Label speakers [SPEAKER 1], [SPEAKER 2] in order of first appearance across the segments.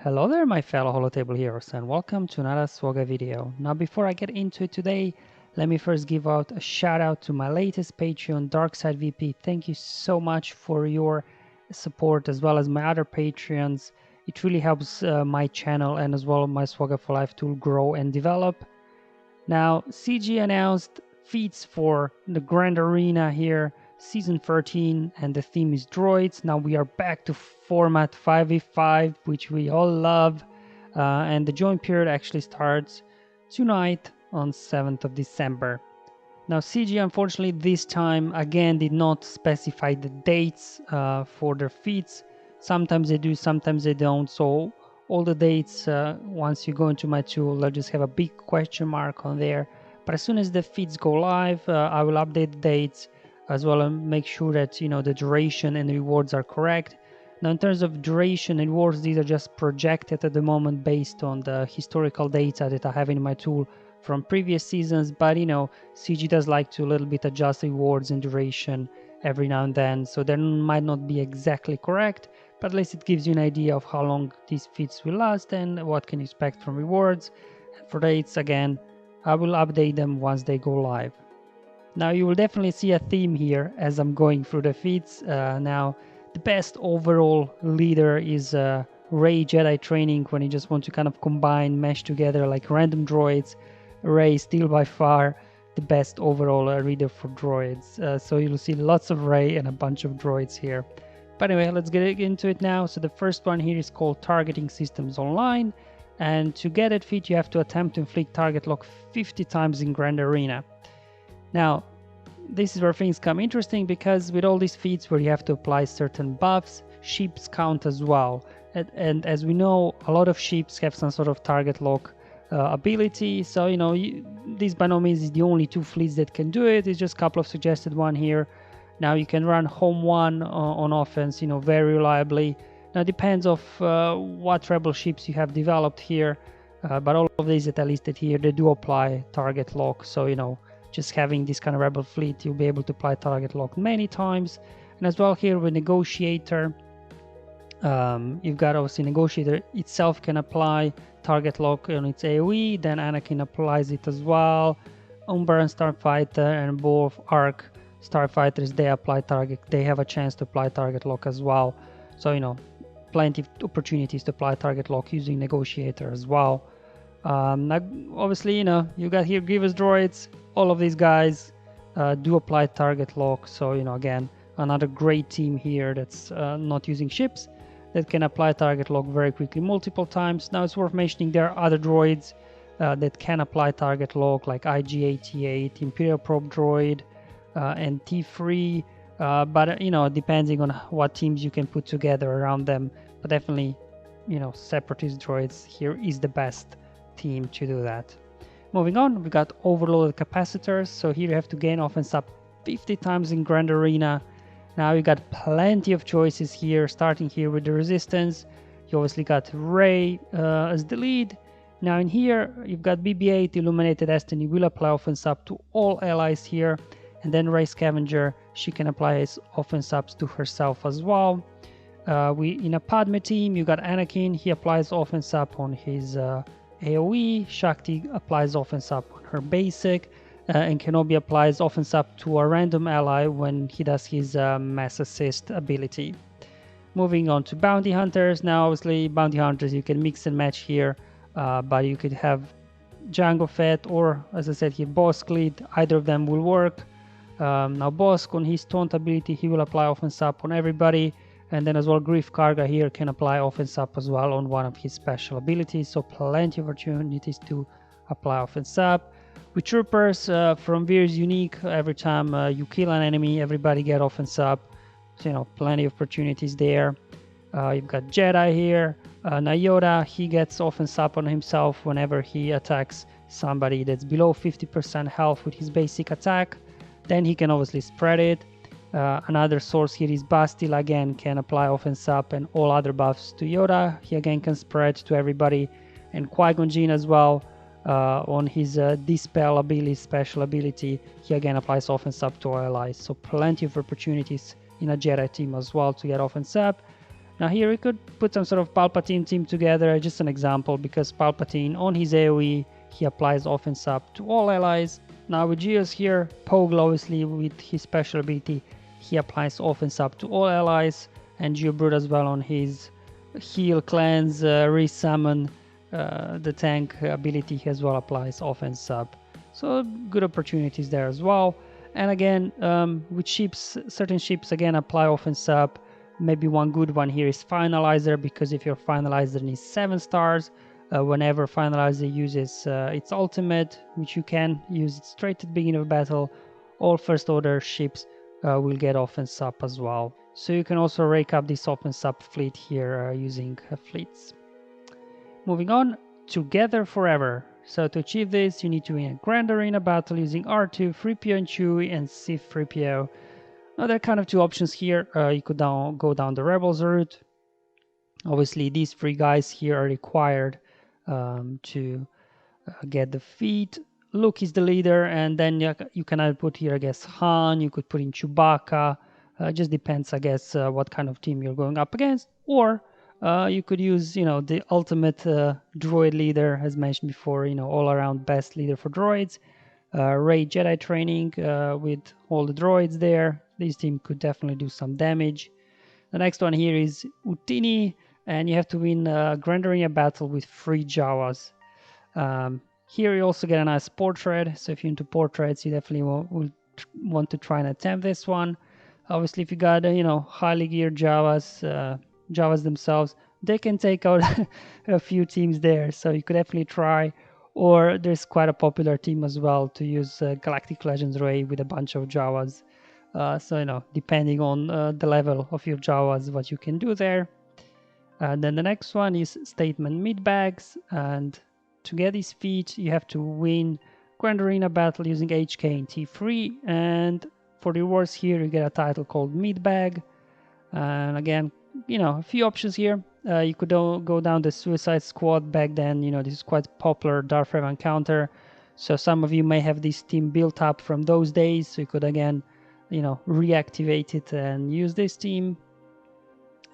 [SPEAKER 1] Hello there my fellow holotable heroes and welcome to another SWGOH video. Now before I get into it today, let me first give out a shout out to my latest Patreon, Darkside VP. Thank you so much for your support as well as my other Patreons. It really helps my channel and as well my SWGOH for Life tool grow and develop. Now CG announced feats for the Grand Arena here, Season 13, and the theme is Droids. Now we are back to format 5v5, which we all love, and the join period actually starts tonight on 7th of December. Now CG unfortunately this time again did not specify the dates for their feats. Sometimes they do, sometimes they don't, so all the dates, once you go into my tool, they'll just have a big question mark on there. But as soon as the feeds go live, I will update the dates as well and make sure that the duration and the rewards are correct. Now in terms of duration and rewards, these are just projected at the moment based on the historical data that I have in my tool from previous seasons, but CG does like to a little bit adjust rewards and duration every now and then, so they might not be exactly correct, but at least it gives you an idea of how long these feats will last and what can you expect from rewards. And for dates, again, I will update them once they go live. Now you will definitely see a theme here as I'm going through the feats. Now the best overall leader is Rey Jedi training, when you just want to kind of combine, mesh together like random droids. Rey is still by far the best overall leader for droids. So you'll see lots of Rey and a bunch of droids here. But anyway, let's get into it now. So the first one here is called Targeting Systems Online. And to get that feat, you have to attempt to inflict target lock 50 times in Grand Arena. Now, this is where things come interesting, because with all these feats where you have to apply certain buffs, ships count as well. And as we know, a lot of ships have some sort of target lock ability. So, this by no means is the only two fleets that can do it. It's just a couple of suggested one here. Now you can run home one on offense, very reliably. Now it depends of what rebel ships you have developed here, but all of these that I listed here, they do apply target lock. So, just having this kind of rebel fleet, you'll be able to apply target lock many times. And as well here with Negotiator, you've got obviously Negotiator itself can apply target lock on its AoE, then Anakin applies it as well. Umber and Starfighter and both Arc Starfighters, they have a chance to apply target lock as well. So plenty of opportunities to apply target lock using Negotiator as well. Obviously you got here Grievous droids. All of these guys do apply target lock, so again, another great team here that's not using ships, that can apply target lock very quickly multiple times. Now it's worth mentioning there are other droids that can apply target lock, like IG-88, Imperial Probe Droid, and T3, but depending on what teams you can put together around them. But definitely Separatist droids here is the best team to do that. Moving on, we got overloaded capacitors. So here you have to gain offense up 50 times in Grand Arena. Now you got plenty of choices here, starting here with the Resistance. You obviously got Rey as the lead. Now in here, you've got BB-8, Illuminated Destiny, will apply offense up to all allies here. And then Rey Scavenger, she can apply his offense ups to herself as well. In a Padme team, you got Anakin, he applies offense up on his AoE, Shakti applies offense up on her basic, and Kenobi applies offense up to a random ally when he does his mass assist ability. Moving on to Bounty Hunters. Now obviously Bounty Hunters you can mix and match here, but you could have Jango Fett or, as I said here, Bosk lead. Either of them will work. Now Bosk, on his taunt ability, he will apply offense up on everybody. And then as well, Grief Karga here can apply offense up as well on one of his special abilities. So plenty of opportunities to apply offense up. With Troopers, from Veer's Unique, every time you kill an enemy, everybody get offense up. So, plenty of opportunities there. You've got Jedi here. Yoda, he gets offense up on himself whenever he attacks somebody that's below 50% health with his basic attack. Then he can obviously spread it. Another source here is Bastille, again can apply offense up and all other buffs to Yoda. He again can spread to everybody. And Qui-Gon Jinn as well, on his Dispel ability, special ability, he again applies offense up to all allies. So plenty of opportunities in a Jedi team as well to get offense up. Now here we could put some sort of Palpatine team together, just an example, because Palpatine on his AoE, he applies offense up to all allies. Now with Geos here, Pogle obviously with his special ability, he applies offense up to all allies, and Geobrute as well on his heal, cleanse, resummon, the tank ability as well applies offense up. So good opportunities there as well. And again, with ships, certain ships again apply offense up. Maybe one good one here is Finalizer, because if your Finalizer needs 7 stars, whenever Finalizer uses its ultimate, which you can use it straight at the beginning of battle, all first order ships will get offense up as well. So you can also rake up this offense up fleet here using fleets. Moving on, Together Forever. So to achieve this, you need to win a Grand Arena battle using R2, 3PO and Chewie, and C-3PO. Now there are kind of two options here. You could go down the Rebels route. Obviously, these 3 guys here are required to get the feat. Luke is the leader, and then you can either put here, I guess, Han. You could put in Chewbacca. Just depends, I guess, what kind of team you're going up against. Or you could use, the ultimate droid leader, as mentioned before. All-around best leader for droids. Rey Jedi training with all the droids there. This team could definitely do some damage. The next one here is Utini, and you have to win a Grand Arena battle with 3 Jawas. Here you also get a nice portrait, so if you're into portraits, you definitely will want to try and attempt this one. Obviously, if you got highly geared Jawas themselves, they can take out a few teams there, so you could definitely try. Or there's quite a popular team as well to use Galactic Legends Rey with a bunch of Jawas. So depending on the level of your Jawas, what you can do there. And then the next one is Statement Mid Bags, and to get this feat, you have to win Grand Arena battle using HK and T3, and for the rewards here, you get a title called Mid Bag. And again, a few options here. You could go down the Suicide Squad. Back then, this is quite popular Darth Vader encounter. So some of you may have this team built up from those days. So you could again, reactivate it and use this team.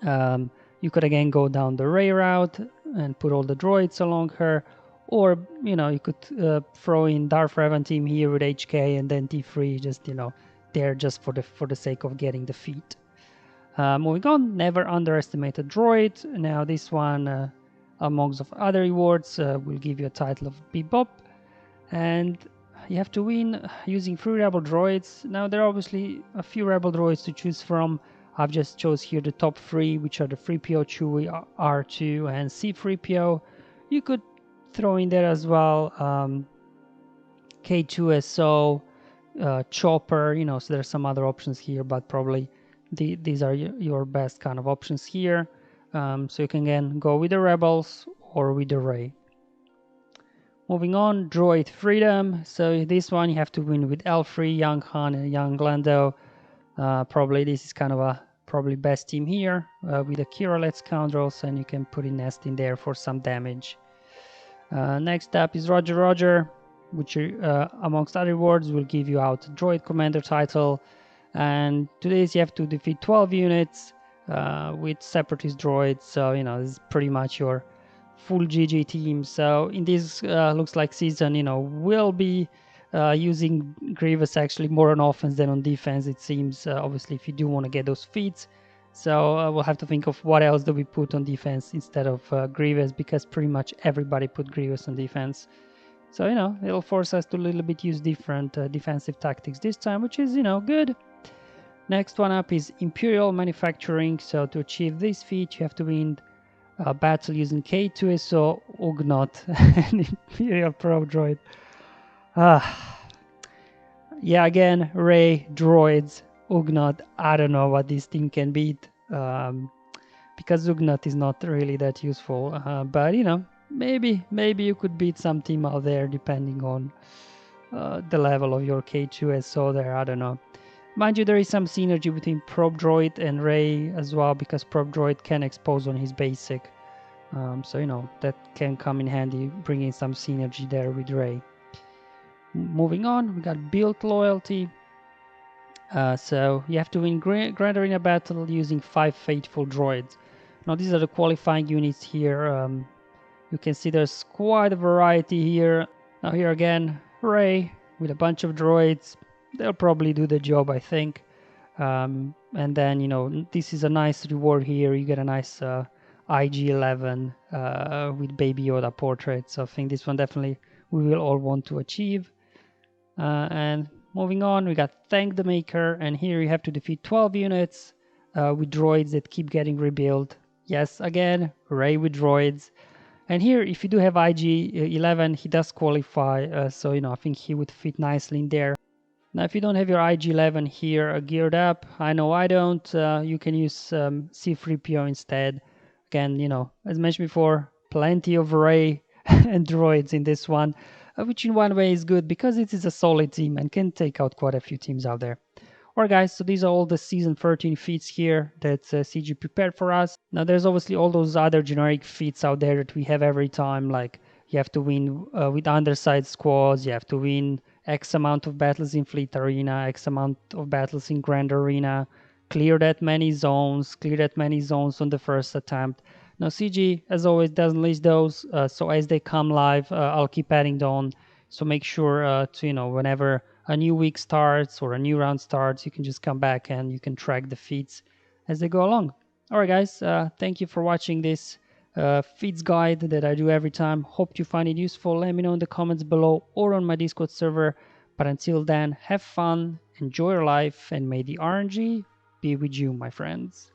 [SPEAKER 1] You could again go down the Rey route and put all the droids along her. Or, you could throw in Darth Revan team here with HK and then T3, just, there just for the sake of getting the feat. Moving on, Never Underestimate a Droid. Now this one, amongst of other rewards, will give you a title of Bebop. And you have to win using 3 Rebel droids. Now there are obviously a few Rebel droids to choose from. I've just chose here the top 3, which are the 3PO, Chewie, R2, and C-3PO. You could throw in there as well K2SO, Chopper, so there's some other options here, but probably these are your best kind of options here. So you can again go with the Rebels or with the Rey. Moving on, Droid Freedom. So this one you have to win with L3, Young Han, and Young Lando. Probably this is kind of a probably best team here with the Kira-led Scoundrels, and you can put in Nest in there for some damage. Next up is Roger Roger, which amongst other rewards will give you out Droid Commander title. And to this you have to defeat 12 units with Separatist droids. So this is pretty much your full GG team. So in this looks like season, will be using Grievous actually more on offense than on defense, it seems. Obviously, if you do want to get those feats. So we'll have to think of what else do we put on defense instead of Grievous, because pretty much everybody put Grievous on defense. So, it'll force us to a little bit use different defensive tactics this time, which is, good. Next one up is Imperial Manufacturing. So to achieve this feat, you have to win a battle using K2SO, Ugnaught, and Imperial Probe Droid. Yeah, again, Rey, droids, Ugnaught. I don't know what this team can beat, because Ugnaught is not really that useful. But, maybe you could beat some team out there depending on the level of your K2SO there. I don't know. Mind you, there is some synergy between Probe Droid and Rey as well, because Probe Droid can expose on his basic. So, that can come in handy, bringing some synergy there with Rey. Moving on, we got Build Loyalty. So you have to win Grand Arena battle using 5 faithful droids. Now these are the qualifying units here. You can see there's quite a variety here. Now here again, Rey with a bunch of droids. They'll probably do the job, I think. And then, you know, this is a nice reward here. You get a nice IG-11 with Baby Yoda portrait. So I think this one definitely we will all want to achieve. And moving on, we got Thank the Maker. And here you have to defeat 12 units with droids that keep getting rebuilt. Yes, again, Rey with droids. And here, if you do have IG-11, he does qualify. So, you know, I think he would fit nicely in there. Now, if you don't have your IG-11 here geared up, I know I don't, you can use C-3PO instead. Again, you know, as mentioned before, plenty of Rey and droids in this one, which in one way is good because it is a solid team and can take out quite a few teams out there. Alright guys, so these are all the Season 13 feats here that CG prepared for us. Now there's obviously all those other generic feats out there that we have every time, like you have to win with underside squads, you have to win X amount of battles in Fleet Arena, X amount of battles in Grand Arena, clear that many zones on the first attempt. Now CG, as always, doesn't list those, so as they come live, I'll keep adding them on. So make sure to, you know, whenever a new week starts or a new round starts, you can just come back and you can track the feats as they go along. Alright guys, thank you for watching this feeds guide that I do every time. Hope you find it useful. Let me know in the comments below or on my Discord server. But until then, have fun, enjoy your life, and may the RNG be with you, my friends.